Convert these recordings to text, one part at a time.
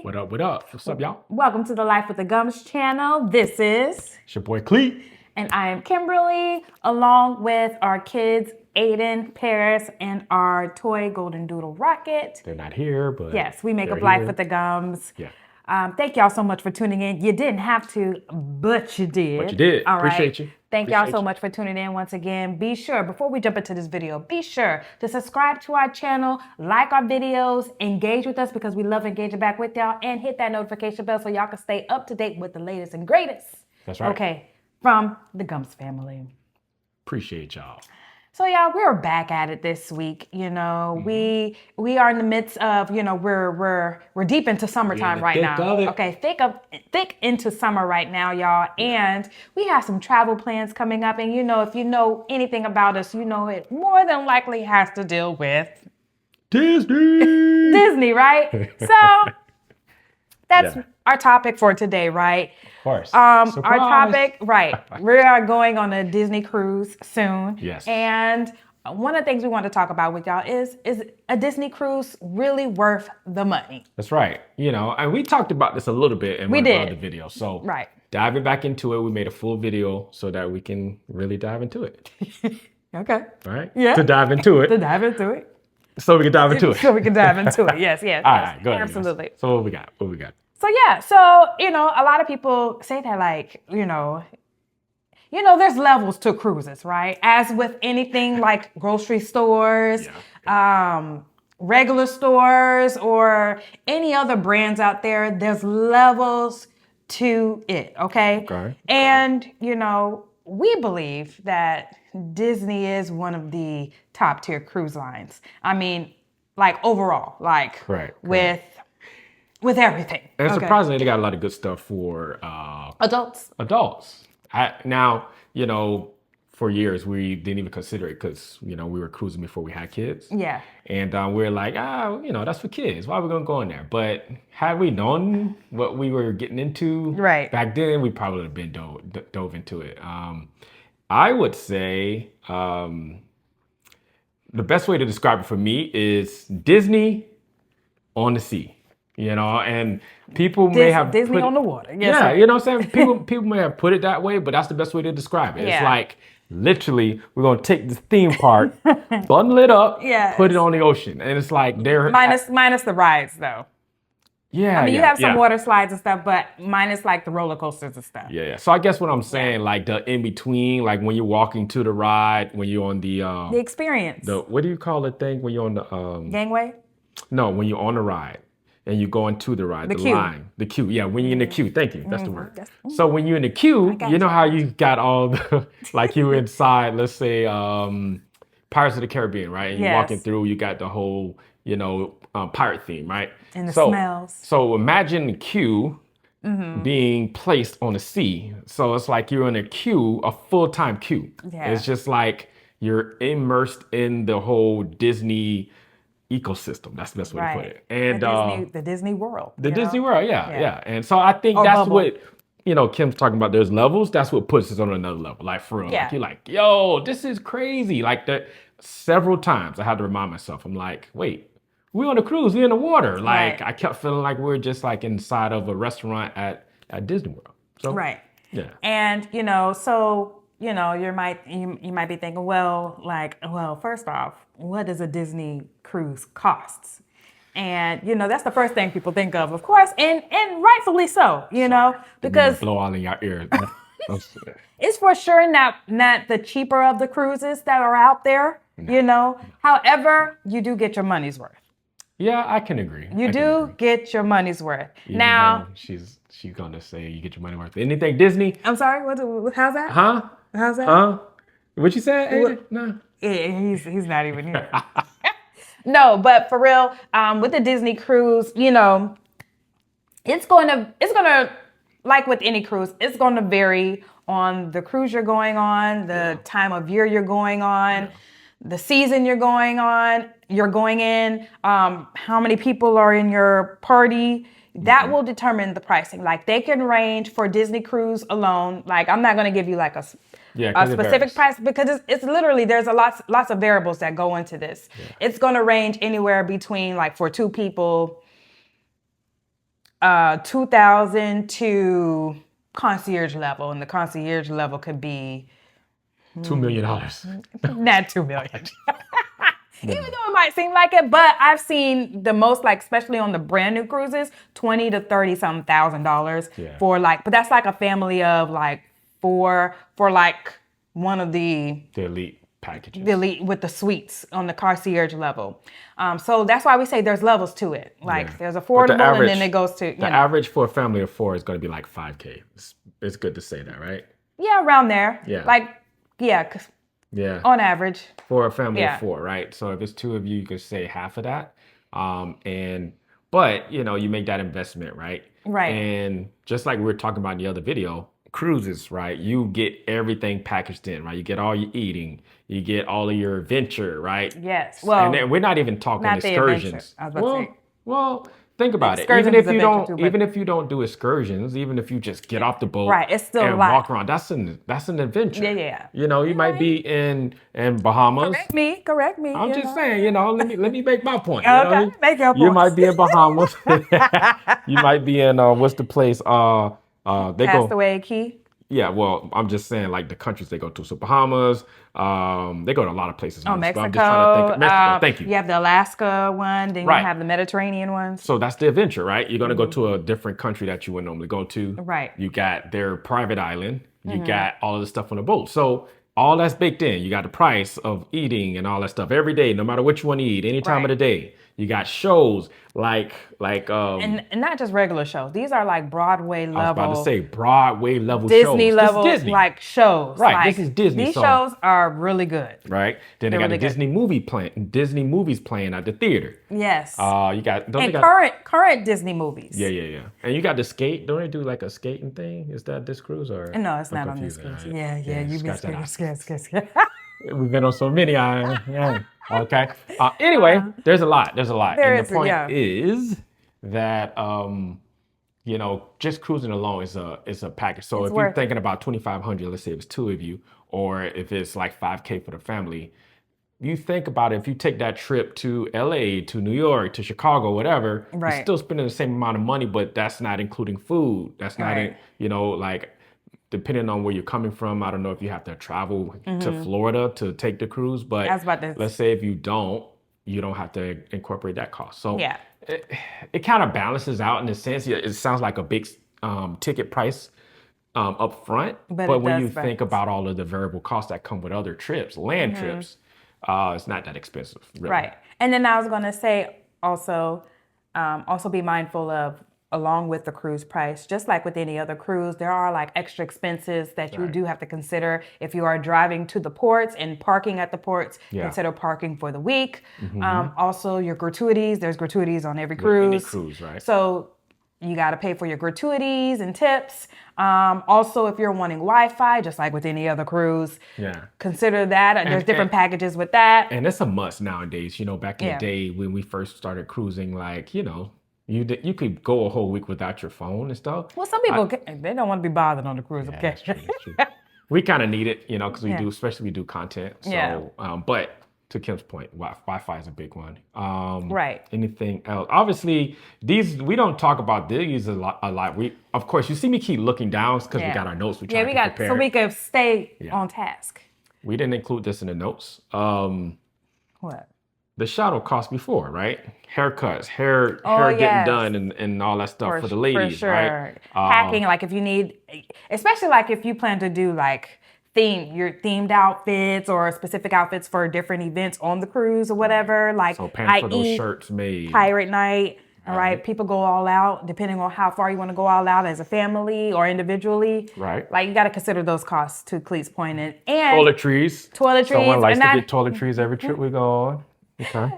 What up, what up? What's up, y'all? Welcome to the Life with the Gumbs channel. This is... It's your boy, Cleet. And I am Kimberly, along with our kids, Aiden, Paris, and our toy Golden Doodle Rocket. They're not here, but... Yes, we make up Life with the Gumbs. Yeah. Thank y'all so much for tuning in. You didn't have to, but you did. But you did. All right. Appreciate you. Thank y'all so much for tuning in once again. Be sure, before we jump into this video, be sure to subscribe to our channel, like our videos, engage with us because we love engaging back with y'all, and hit that notification bell so y'all can stay up to date with the latest and greatest. That's right. Okay, from the Gumbs family. Appreciate y'all. So y'all, we're back at it this week. You know, we are in the midst of, you know, we're deep into summertime right now. Okay, thick into summer right now, y'all. And we have some travel plans coming up. And you know, if you know anything about us, you know it more than likely has to deal with Disney. Disney, right? So that's our topic for today, right? Of course. Our topic, right. We are going on a Disney cruise soon. Yes. And one of the things we want to talk about with y'all is a Disney cruise really worth the money? That's right. You know, and we talked about this a little bit in one of our other videos. So diving back into it, we made a full video so that we can really dive into it. Okay. All right? Yeah. To dive into it. To dive into it. So we can dive into it. So we can dive into it. Yes, yes. All right, go ahead. Absolutely. So what we got? What we got? So yeah, so, you know, a lot of people say that like, you know, there's levels to cruises, right? As with anything like grocery stores, regular stores, or any other brands out there, there's levels to it, okay? And, you know, we believe that Disney is one of the top tier cruise lines. I mean, like overall, like with everything. And surprisingly, they got a lot of good stuff for adults. Now, you know, for years, we didn't even consider it because, you know, we were cruising before we had kids. Yeah. And we're like, you know, that's for kids. Why are we going to go in there? But had we known what we were getting into back then, we probably would have been dove into it. I would say the best way to describe it for me is Disney on the sea. You know, and people may have Disney on the water. Yes, yeah, you know what I'm saying? People may have put it that way, but that's the best way to describe it. It's like literally we're gonna take this theme park, bundle it up, put it on the ocean. And it's like they're minus the rides though. Yeah. I mean you have some water slides and stuff, but minus like the roller coasters and stuff. Yeah. So I guess what I'm saying, like the in between, like when you're walking to the ride, when you're on the experience. What do you call the thing when you're on the gangway? No, when you're on the ride. And you go into the ride, the line, the queue. Yeah, when you're in the queue. Thank you. That's the word. So when you're in the queue, you know how you got all the, like you inside, let's say, Pirates of the Caribbean, right? And you're walking through, you got the whole, you know, pirate theme, right? And the smells. So imagine the queue being placed on the sea. So it's like you're in a queue, a full-time queue. Yeah. It's just like you're immersed in the whole Disney ecosystem. That's the best way to put it. And the Disney World. The Disney World, yeah. And so I think that's what, you know, Kim's talking about. There's levels. That's what puts us on another level. Like for real. Like you're like, yo, this is crazy. Like that several times I had to remind myself. I'm like, wait, we're on a cruise, we're in the water. Like I kept feeling like we're just like inside of a restaurant at Disney World. So yeah. And you know, so you know, you might be thinking, well, first off, what does a Disney cruise cost? And you know, that's the first thing people think of course, and rightfully so, you know, because blow all in your ears. It's for sure not the cheaper of the cruises that are out there, you know. However, you do get your money's worth. Yeah, I can agree. You do get your money's worth. Even now she's gonna say you get your money worth. Anything Disney? I'm sorry. How's that? Huh? How's that? Huh? What you said? Aiden? No. Yeah, he's not even here. No, but for real, with the Disney cruise, you know, it's gonna like with any cruise, it's gonna vary on the cruise you're going on, the time of year you're going on, the season you're going in, how many people are in your party. That will determine the pricing. Like they can range for Disney cruise alone. Like I'm not going to give you like a specific price because it's literally there's lots of variables that go into this. Yeah. It's going to range anywhere between like for two people $2,000 to concierge level, and the concierge level could be $2 million. Not $2 million. Even though it might seem like it, but I've seen the most, like, especially on the brand new cruises, $20,000 to $30-something thousand for like, but that's like a family of like four for like one of the elite packages. The elite with the suites on the concierge level. So that's why we say there's levels to it. Like there's affordable, and then it goes to the average for a family of four is going to be like $5,000. It's good to say that, right? Yeah, around there. Yeah. Like, on average. For a family of four, right? So if it's two of you, you could say half of that. But you make that investment, right? Right. And just like we were talking about in the other video, cruises, right? You get everything packaged in, right? You get all your eating, you get all of your adventure, right? Yes. Well, and then we're not even talking excursions. I was about to say. Well, think about it. Even if you don't do excursions, even if you just get off the boat, right? It's still and walk around. That's an adventure. Yeah. You might be in Bahamas. Correct me. I'm just saying. Let me make my point. Okay, make your point. You might be in Bahamas. You might be in what's the place? Castaway Key. Yeah, well, I'm just saying, like, the countries they go to. So Bahamas, they go to a lot of places. Mexico. I'm just trying to think. Mexico, thank you. You have the Alaska one, then you have the Mediterranean ones. So that's the adventure, right? You're going to go to a different country that you would normally go to. Right. You got their private island. You got all of the stuff on the boat. So all that's baked in. You got the price of eating and all that stuff every day, no matter what you want to eat, any time of the day. You got shows like and not just regular shows. These are like Broadway level. I was about to say Broadway level Disney shows. level Disney. like shows. Right. This is Disney. These shows are really good. Right. Then they got the Disney movies playing at the theater. Yes. You got current Disney movies. Yeah. And you got the skate. Don't they do like a skating thing? Is that this cruise or? No, it's not on this cruise. Right? Yeah. You've been scared. We've been on so many. Okay. Anyway, there's a lot. And the point is that just cruising alone is a package. So if you're thinking about $2,500, let's say if it's two of you, or if it's like $5,000 for the family, you think about it. If you take that trip to LA, to New York, to Chicago, whatever, you're still spending the same amount of money, but that's not including food. That's not like. Depending on where you're coming from, I don't know if you have to travel to Florida to take the cruise, but let's say if you don't have to incorporate that cost. So it kind of balances out in a sense. It sounds like a big ticket price up front, but when you think about all of the variable costs that come with other trips, land trips, it's not that expensive. Really. Right. And then I was going to say also be mindful of, along with the cruise price, just like with any other cruise, there are like extra expenses that you do have to consider. If you are driving to the ports and parking at the ports, consider parking for the week. Also, your gratuities. There's gratuities on every cruise. Any cruise, right? So you got to pay for your gratuities and tips. Also, if you're wanting Wi-Fi, just like with any other cruise, consider that. There's different packages with that. And it's a must nowadays. Back in the day when we first started cruising, like, you could go a whole week without your phone and stuff. Well, some people, they don't want to be bothered on the cruise. Okay. That's true. We kind of need it, because we do content. So, but to Kim's point, Wi-Fi is a big one. Right. Anything else? Obviously, we don't talk about these a lot. Of course, you see me keep looking down because we got our notes. We prepare. So we could stay on task. We didn't include this in the notes. What? The shuttle cost before, right? Haircuts, hair getting done and all that stuff for the ladies, for sure. right? Packing, like if you need, especially like if you plan to do like your themed outfits or specific outfits for different events on the cruise or whatever. Like so paying for those shirts made. Pirate night, all right? People go all out depending on how far you want to go all out as a family or individually. Right. Like you got to consider those costs to Cleet's point. And toiletries. Someone likes to get toiletries every trip we go on. Okay.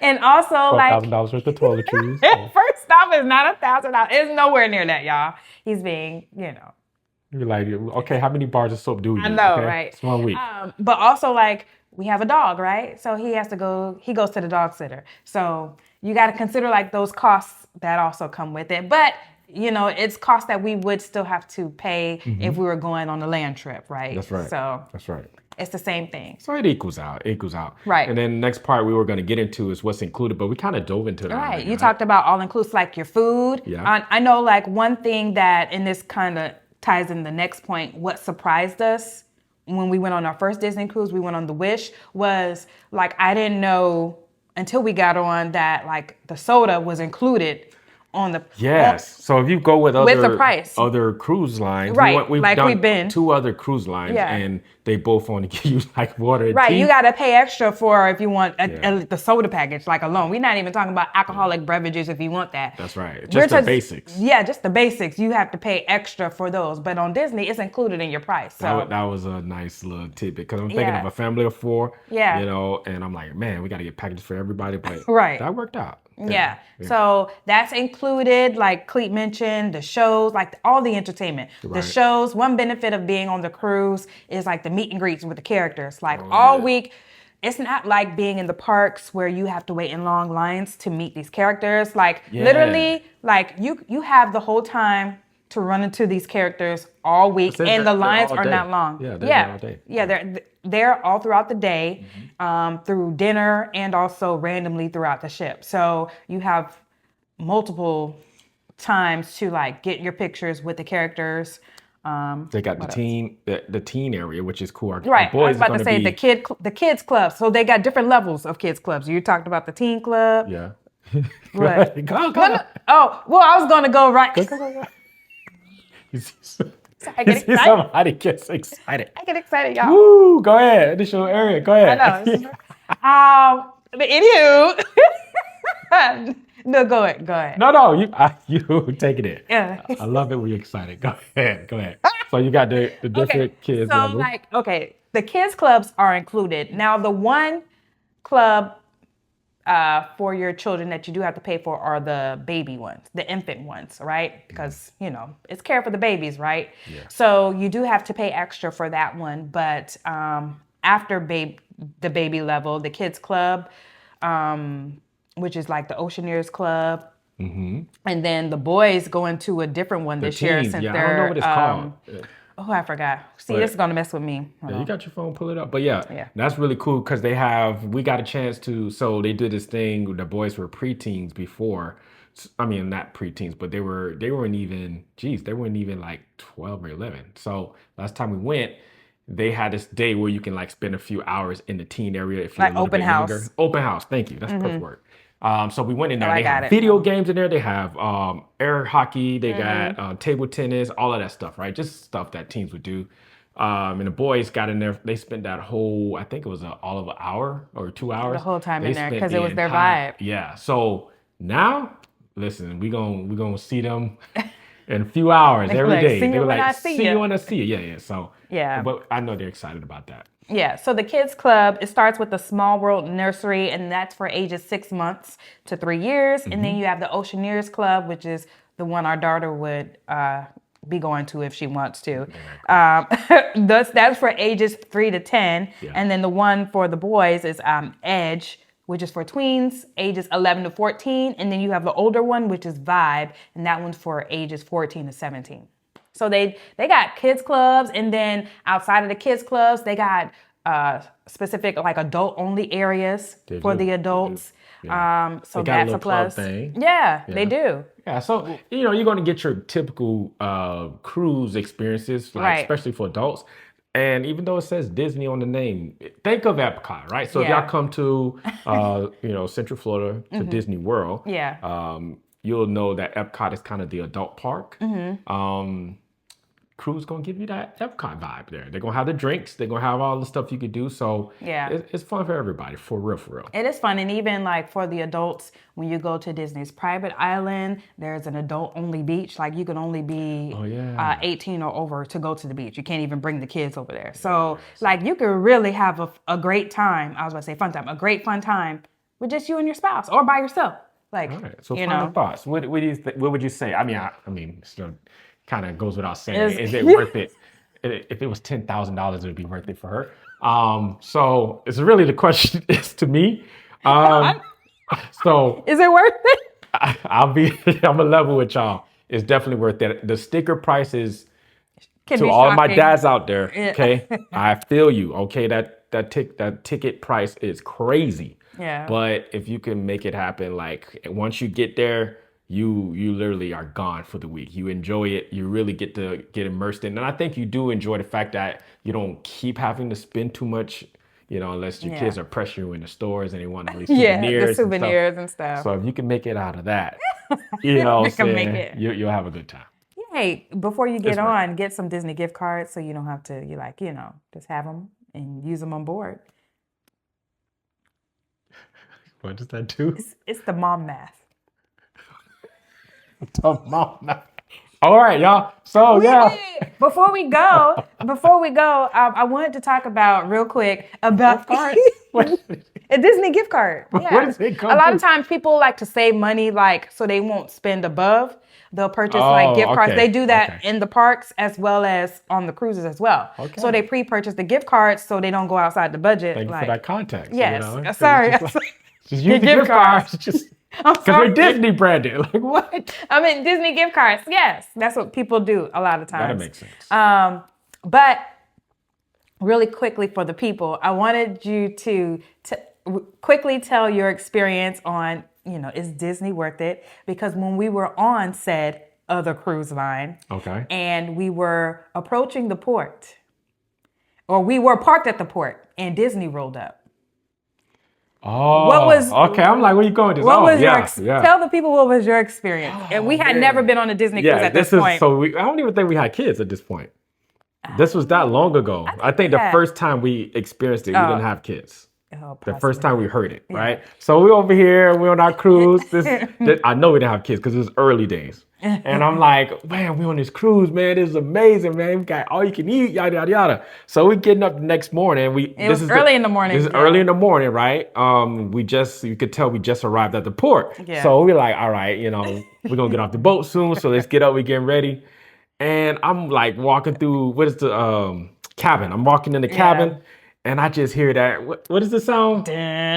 And also like $4,000 worth of toiletries. First off, it's not $1,000. It's nowhere near that, y'all. He's being, You're like, okay, how many bars of soap do you use? I know, okay? right? It's 1 week. But also like we have a dog, right? So he goes to the dog sitter. So you got to consider like those costs that also come with it. But it's costs that we would still have to pay if we were going on a land trip, right? That's right. So that's right. It's the same thing. So it equals out. It equals out. Right. And then the next part we were going to get into is what's included, but we kind of dove into that. Right. Already, You talked about all inclusive, like your food. Yeah. I know like one thing that, and this kind of ties in the next point, what surprised us when we went on our first Disney cruise, we went on the Wish, was like, I didn't know until we got on that like the soda was included on the so if you go with the price. other cruise lines, right? we've like done we've been 2 other cruise lines, and they both only give you like water and right. tea. You got to pay extra for if you want the soda package, like alone. We're not even talking about alcoholic beverages if you want that. That's right. Just the basics. Yeah, just the basics. You have to pay extra for those, but on Disney, it's included in your price. So that was a nice little tidbit because I'm thinking of a family of 4. Yeah. You know, and I'm like, man, we got to get packages for everybody, but that worked out. Yeah. So that's included, like Cleet mentioned, the shows, like all the entertainment. The shows, one benefit of being on the cruise is like the meet and greets with the characters. Like all week, it's not like being in the parks where you have to wait in long lines to meet these characters. Like literally, like you have the whole time to run into these characters all week, and the lines are not long. Yeah, all day. Yeah, they're all throughout the day, through dinner and also randomly throughout the ship. So you have multiple times to like get your pictures with the characters. They got the teen area, which is cool. Our right, boys I was about to say the kids club. So they got different levels of kids clubs. You talked about the teen club. Yeah. What? Go. Oh, well, I was gonna go right. Go. I get excited. Somebody gets excited. I get excited, y'all. Woo! Go ahead. Additional area. Go ahead. I know. But anywho, no, go ahead. No, you take it in. Yeah. I love it when you're excited. Go ahead. So you got the different kids. So levels. the kids clubs are included. Now the one club for your children that you do have to pay for are the baby ones, the infant ones, right? Because, it's care for the babies, right? Yeah. So you do have to pay extra for that one. But after the baby level, the kids club, which is like the Oceaneers Club, and then the boys go into a different one this year since they're... I don't know what it's called. Oh, I forgot. See, this is going to mess with me. You got your phone, pull it up. But that's really cool because we got a chance to, so they did this thing, the boys were preteens before. I mean, not preteens, but they weren't even like 12 or 11. So last time we went, they had this day where you can like spend a few hours in the teen area if you're like a little bit younger. Open house. Thank you. That's perfect word. So we went in there. They have video games in there. They have air hockey. They got table tennis, all of that stuff, right? Just stuff that teens would do. And the boys got in there. They spent that whole, I think it was all of an hour or 2 hours. The whole time in there because it was their vibe. Yeah. So now, listen, we gonna see them in a few hours every day. They were like, see you when I see you. Yeah. So yeah. But I know they're excited about that. Yeah, so the kids club, it starts with the Small World Nursery, and that's for ages 6 months to 3 years. And then you have the Oceaneers Club, which is the one our daughter would be going to if she wants to. That's for ages 3 to 10. Yeah. And then the one for the boys is Edge, which is for tweens, ages 11 to 14. And then you have the older one, which is Vibe, and that one's for ages 14 to 17. So they got kids clubs, and then outside of the kids clubs, they got specific like adult only areas for the adults. Yeah. So that's a plus. Yeah, they do. Yeah, so you're going to get your typical cruise experiences, like especially for adults. And even though it says Disney on the name, think of Epcot, right? So if y'all come to Central Florida to Disney World, you'll know that Epcot is kind of the adult park. Cruise gonna give you that Epcot vibe there. They're gonna have the drinks. They're gonna have all the stuff you could do. So it's fun for everybody, for real. It is fun, and even like for the adults, when you go to Disney's private island, there's an adult-only beach. Like you can only be 18 or over to go to the beach. You can't even bring the kids over there. So like you can really have a great time. I was about to say fun time, a great fun time with just you and your spouse or by yourself. Like, all right. So final thoughts. What would you say? I mean, still kind of goes without saying. Is it worth it? If it was $10,000, it would be worth it for her. So it's really the question is to me. So is it worth it? I'm a level with y'all. It's definitely worth it. The sticker price is To all of my dads out there, okay, I feel you. Okay, that ticket price is crazy. Yeah. But if you can make it happen, like once you get there, you literally are gone for the week. You enjoy it. You really get to get immersed in. And I think you do enjoy the fact that you don't keep having to spend too much, unless your kids are pressuring you in the stores and they want all these souvenirs, and stuff. So if you can make it out of that, you'll have a good time. Hey, before you get on, get some Disney gift cards so you don't have to, just have them and use them on board. What does that do? It's the mom math. The mom math. All right, y'all. So, Before we go, I wanted to talk about real quick about a Disney gift card. Yeah. What is it called? A lot of times people like to save money, so they won't spend above. They'll purchase gift cards. They do that in the parks as well as on the cruises as well. Okay. So they pre-purchase the gift cards so they don't go outside the budget. Thank you for that context. Yes. Sorry. Just use the gift cards. Because they're Disney branded. Like, what? I mean, Disney gift cards. Yes. That's what people do a lot of times. That makes sense. But really quickly for the people, I wanted you to quickly tell your experience on, is Disney worth it? Because when we were on said other cruise line, and we were approaching the port, or we were parked at the port, and Disney rolled up. Oh, okay. I'm like, where you going? Tell the people what was your experience. And we had never been on a Disney cruise at this point. I don't even think we had kids at this point. This was that long ago. I think the first time we experienced it, we didn't have kids. The first time we heard it, right? So we're over here, we're on our cruise. I know we didn't have kids because it was early days. And I'm like, man, we on this cruise, man. This is amazing, man. We got all you can eat, yada, yada, yada. So we getting up the next morning. It was early in the morning. This is early in the morning, right? You could tell we just arrived at the port. Yeah. So we're like, all right, we're going to get off the boat soon. So let's get up, we're getting ready. And I'm like walking through, what is the cabin? I'm walking in the cabin. And I just hear that. What is the sound? I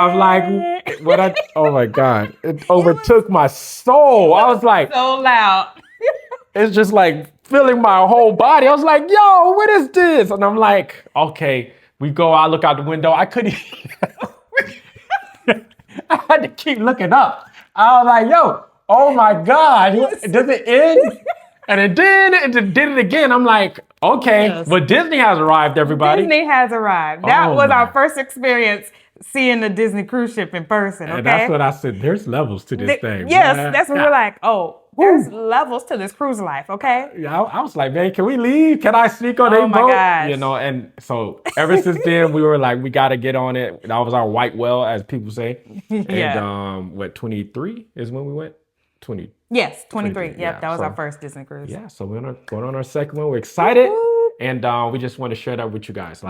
was like, oh my God. It overtook my soul. I was like, so loud. It's just like filling my whole body. I was like, yo, what is this? And I'm like, okay, we go out, look out the window. I couldn't, I had to keep looking up. I was like, yo, oh my God. Does it end? And it did it again. I'm like, okay, but Disney has arrived, everybody. Disney has arrived. That was our first experience seeing the Disney cruise ship in person, okay? And that's what I said. There's levels to this thing. Yes, that's what we're like, there's levels to this cruise life, okay? Yeah, I was like, man, can we leave? Can I sneak on a boat? Oh my gosh. And so ever since then, we were like, we got to get on it. That was our white whale, as people say. And 23 is when we went? 20. Yes, 23. Yep, that was our first Disney cruise. Yeah, so we're going on our second one. We're excited. And we just want to share that with you guys.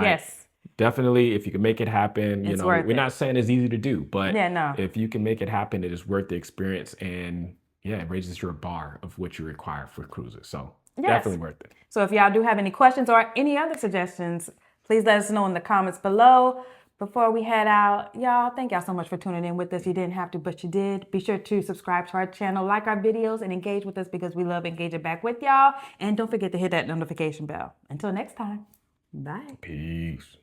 Definitely, if you can make it happen, we're not saying it's easy to do, but if you can make it happen, it is worth the experience. And it raises your bar of what you require for cruises. So definitely worth it. So if y'all do have any questions or any other suggestions, please let us know in the comments below. Before we head out, y'all, thank y'all so much for tuning in with us. You didn't have to, but you did. Be sure to subscribe to our channel, like our videos, and engage with us because we love engaging back with y'all. And don't forget to hit that notification bell. Until next time, bye. Peace.